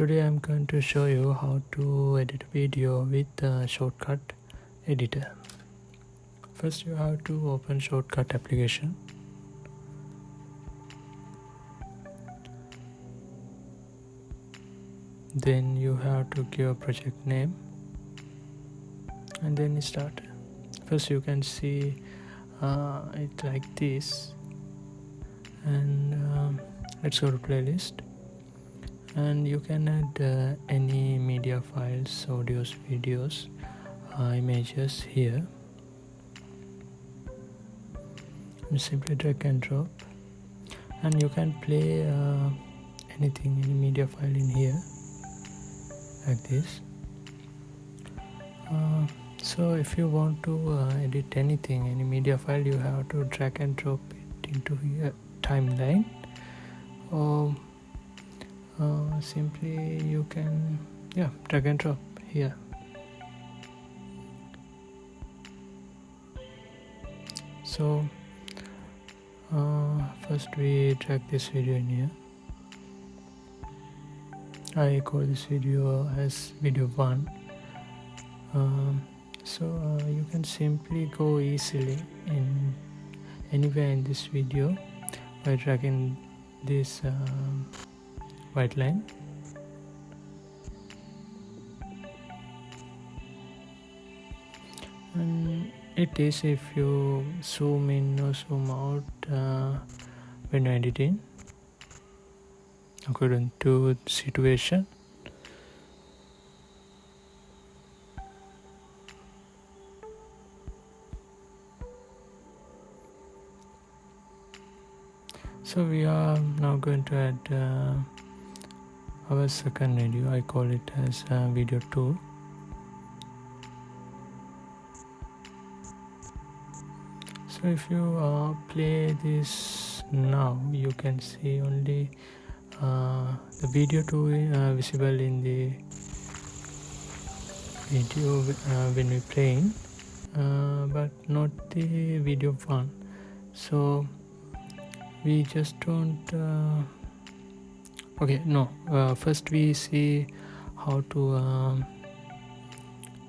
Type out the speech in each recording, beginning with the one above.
Today I'm going to show you how to edit a video with Shotcut editor. First you have to open Shotcut application. Then you have to give a project name and then start. First you can see it like this, and let's go to playlist. And you can add any media files, audios, videos, images here, and simply drag and drop, and you can play anything, any media file in here like this. So if you want to edit anything, any media file, you have to drag and drop it into here timeline, or simply you can drag and drop here. So first we drag this video in here. I call this video as video 1. So you can simply go easily in anywhere in this video by dragging this white line. And it is if you zoom in or zoom out when editing according to the situation. So we are now going to add our second video. I call it as video 2. So if you play this now, you can see only the video 2 visible in the video when we playing, but not the video 1. So we just don't first we see how to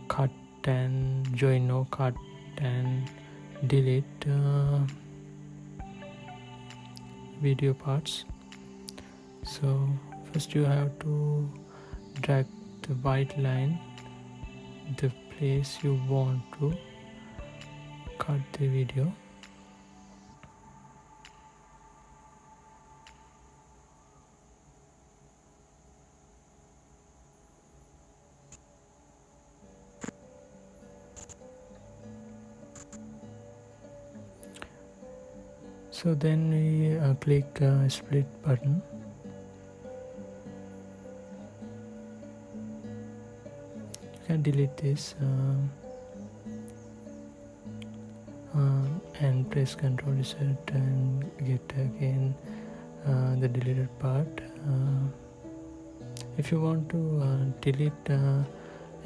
cut and join or cut and delete video parts. So first you have to drag the white line the place you want to cut the video. So then we click split button. You can delete this and press Ctrl Z and get again the deleted part. If you want to delete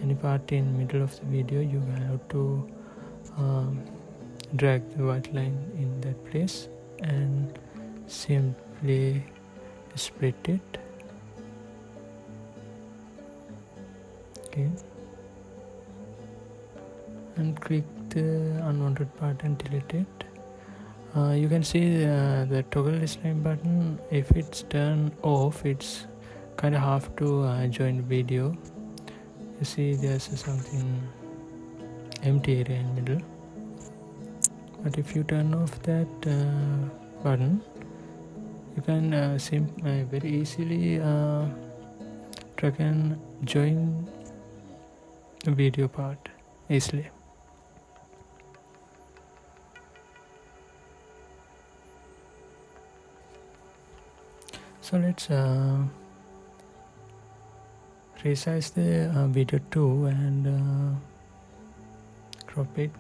any part in middle of the video, you have to drag the white line in that place and simply split it. Okay, and click the unwanted part and delete it. You can see the toggle display button. If it's turned off, it's kind of have to join video. You see there's something empty area in middle. But if you turn off that button, you can very easily drag and join the video part easily. So let's resize the video 2 and crop it.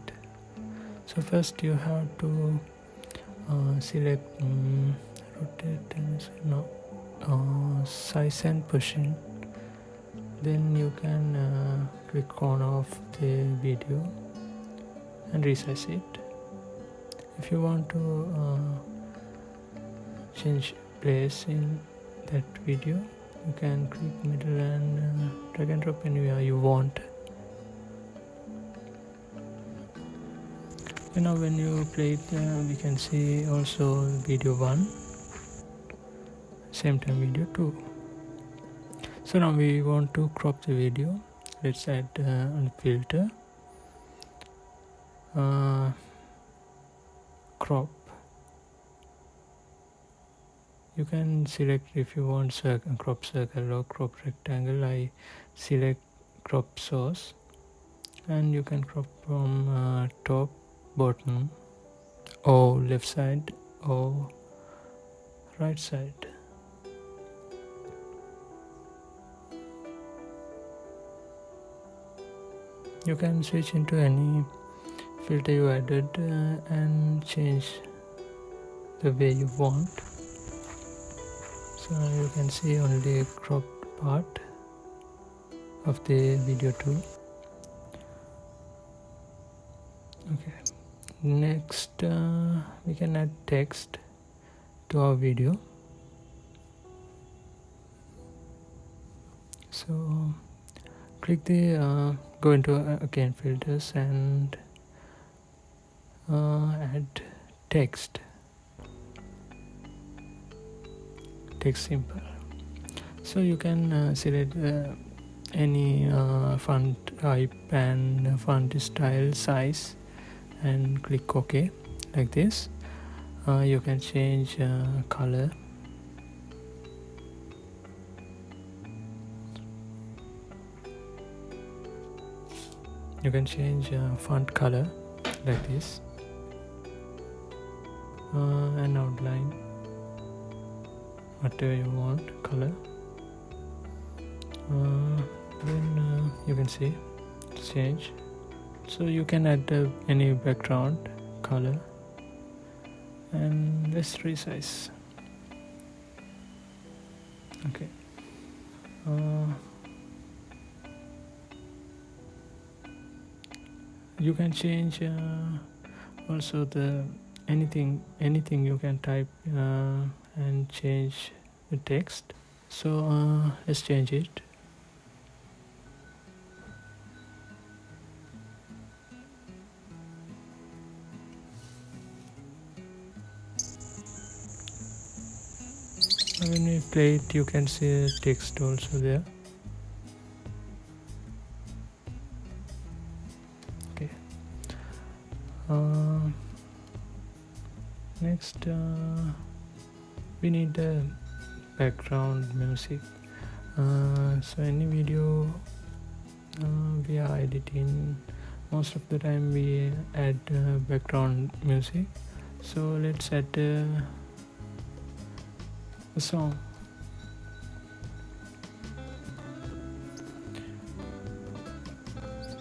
So first you have to select rotate and size and position. Then you can click on off the video and resize it. If you want to change place in that video, You can click middle and drag and drop anywhere you want. You know, when you play it, we can see also video 1, same time video 2. So now we want to crop the video. Let's add a filter, crop. You can select if you want crop circle or crop rectangle. I select crop source, and you can crop from top, bottom, or left side or right side. You can switch into any filter you added and change the way you want. So you can see only a cropped part of the video too. Okay, next we can add text to our video. So click the go into again filters and add text simple. So you can select any font type and font style, size, and click OK like this. You can change color. You can change font color like this, and outline, whatever you want color. Then you can see change. So you can add any background color, and let's resize. Okay. You can change also the anything you can type and change the text. So let's change it. When we play it, you can see the text also there. Okay. Next we need the background music. So any video we are editing, most of the time we add background music. So let's add a song.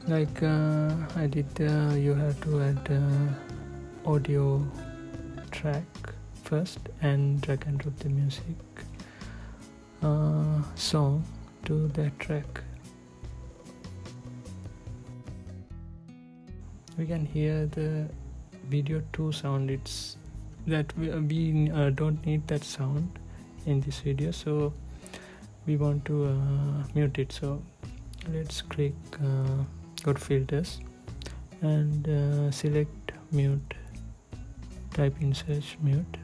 Like I did, you have to add audio track first and drag and drop the music song to that track. We can hear the video 2 sound. It's that we don't need that sound in this video, so we want to mute it. So let's click go to filters and select mute, type in search mute.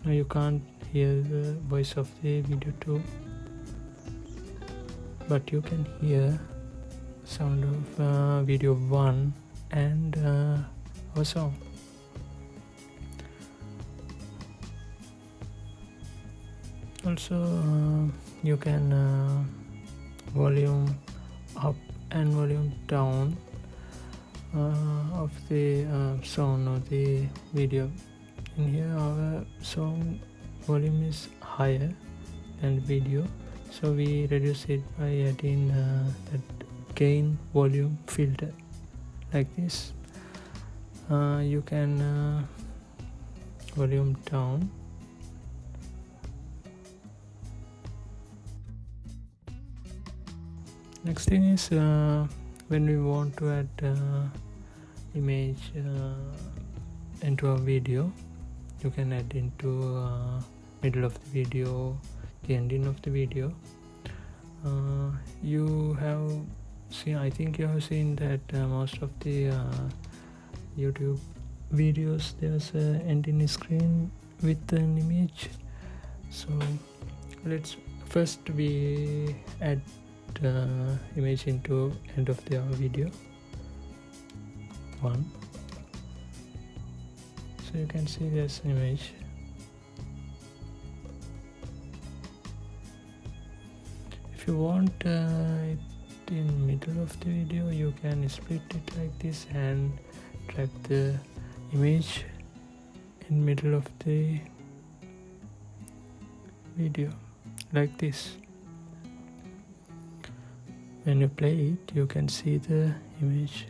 Now you can't hear the voice of the video 2, but you can hear sound of video 1 and our song. Also you can volume up and volume down of the sound of the video. In here our song volume is higher than video, so we reduce it by adding that gain volume filter like this. You can volume down. Next thing is when we want to add image into a video. You can add into middle of the video, the ending of the video. You have seen, I think you have seen that most of the YouTube videos there's an ending screen with an image. So let's first we add image into end of the video 1. So you can see this image. If you want it in middle of the video, you can split it like this and drag the image in middle of the video like this. When you play it, you can see the image.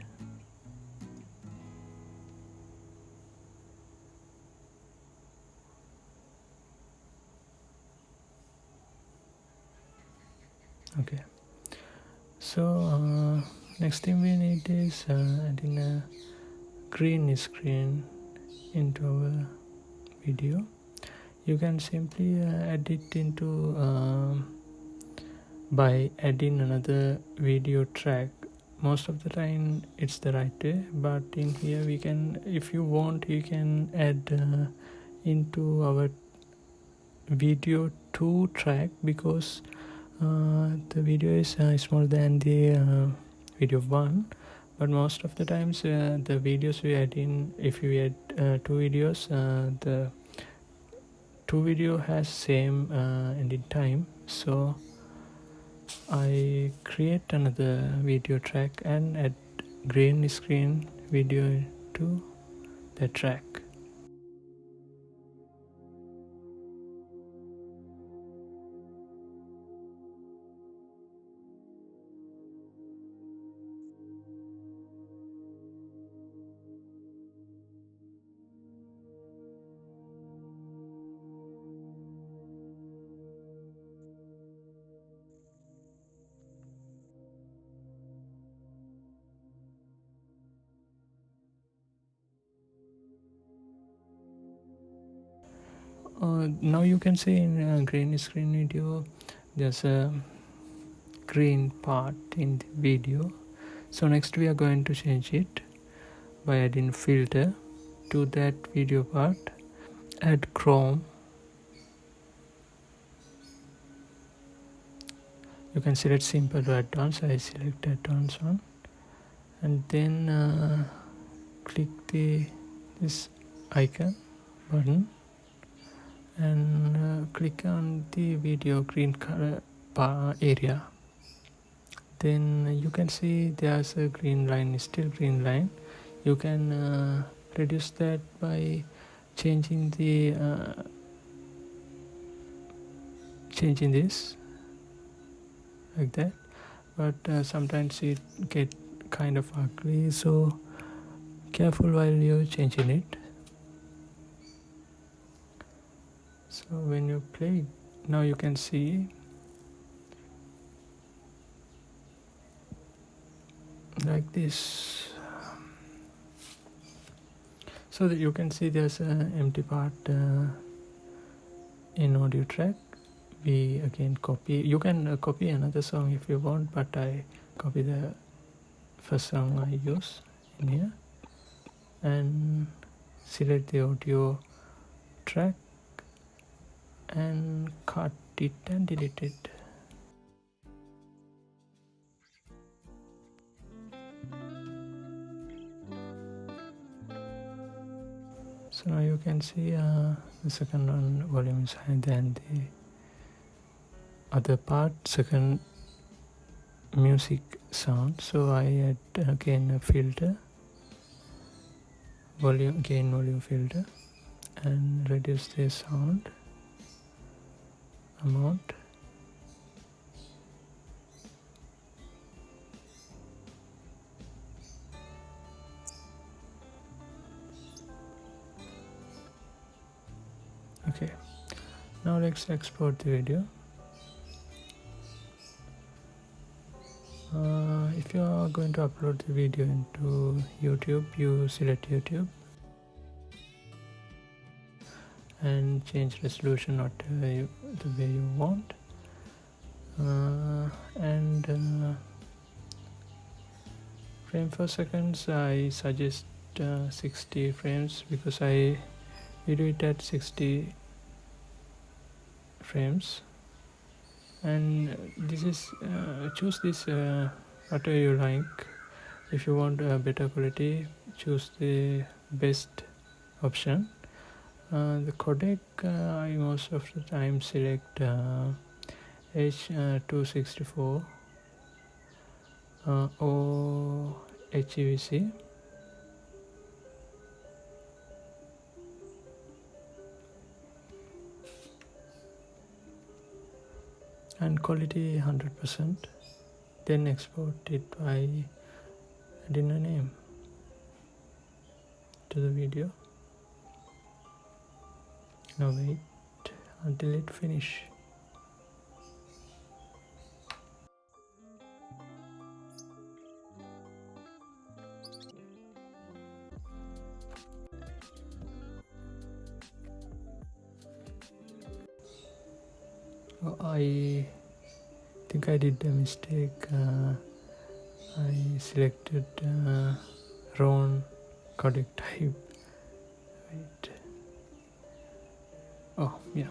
Okay, so next thing we need is adding a green screen into our video. You can simply add it into by adding another video track. Most of the time it's the right way, but in here we can, if you want, you can add into our video 2 track, because the video is smaller than the video 1, but most of the times the videos we add in, if you add 2 videos, the 2 video has same ending time. So I create another video track and add green screen video to the track. Now you can see in green screen video there's a green part in the video. So next we are going to change it by adding filter to that video part. Add chrome. You can select simple to advanced. I select advanced one, and then click this icon button and click on the video green color area. Then you can see there's a green line, still green line. You can reduce that by changing the changing this like that, but sometimes it get kind of ugly, so careful while you're changing it. So when you play, now you can see like this. So that you can see there's an empty part in audio track. We again copy. You can copy another song if you want, but I copy the first song I use in here and select the audio track and cut it and delete it. So now you can see the second one volume is higher than the other part, second music sound. So I add again a filter, volume filter, and reduce the sound amount. Okay, now let's export the video. If you are going to upload the video into YouTube, you select YouTube and change resolution whatever the way you want. And frame per seconds, I suggest 60 frames because I video it at 60 frames. And this is choose this whatever you like. If you want better quality, choose the best option. The codec, I most of the time select H264 or HEVC. And quality 100%. Then export it by adding a name to the video. Now wait until it finish. Oh, I think I did a mistake. I selected wrong codec type. Wait. Oh yeah.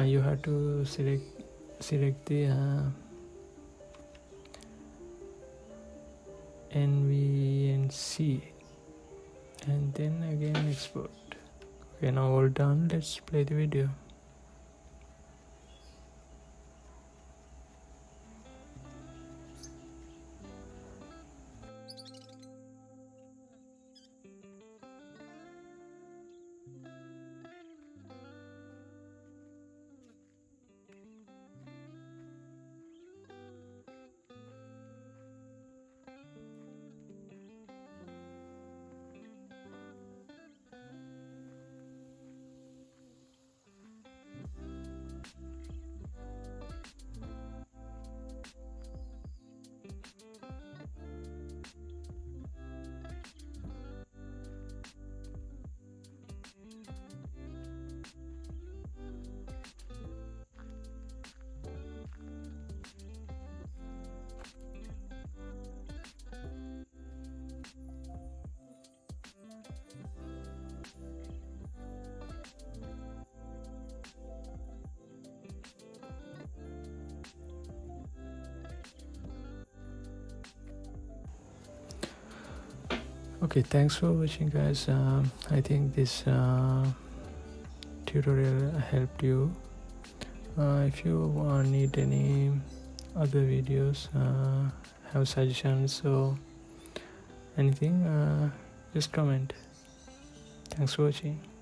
You have to select the NVNC and then again export. Okay, now all done. Let's play the video. Okay, thanks for watching, guys. I think this tutorial helped you. If you need any other videos, have suggestions or anything, just comment. Thanks for watching.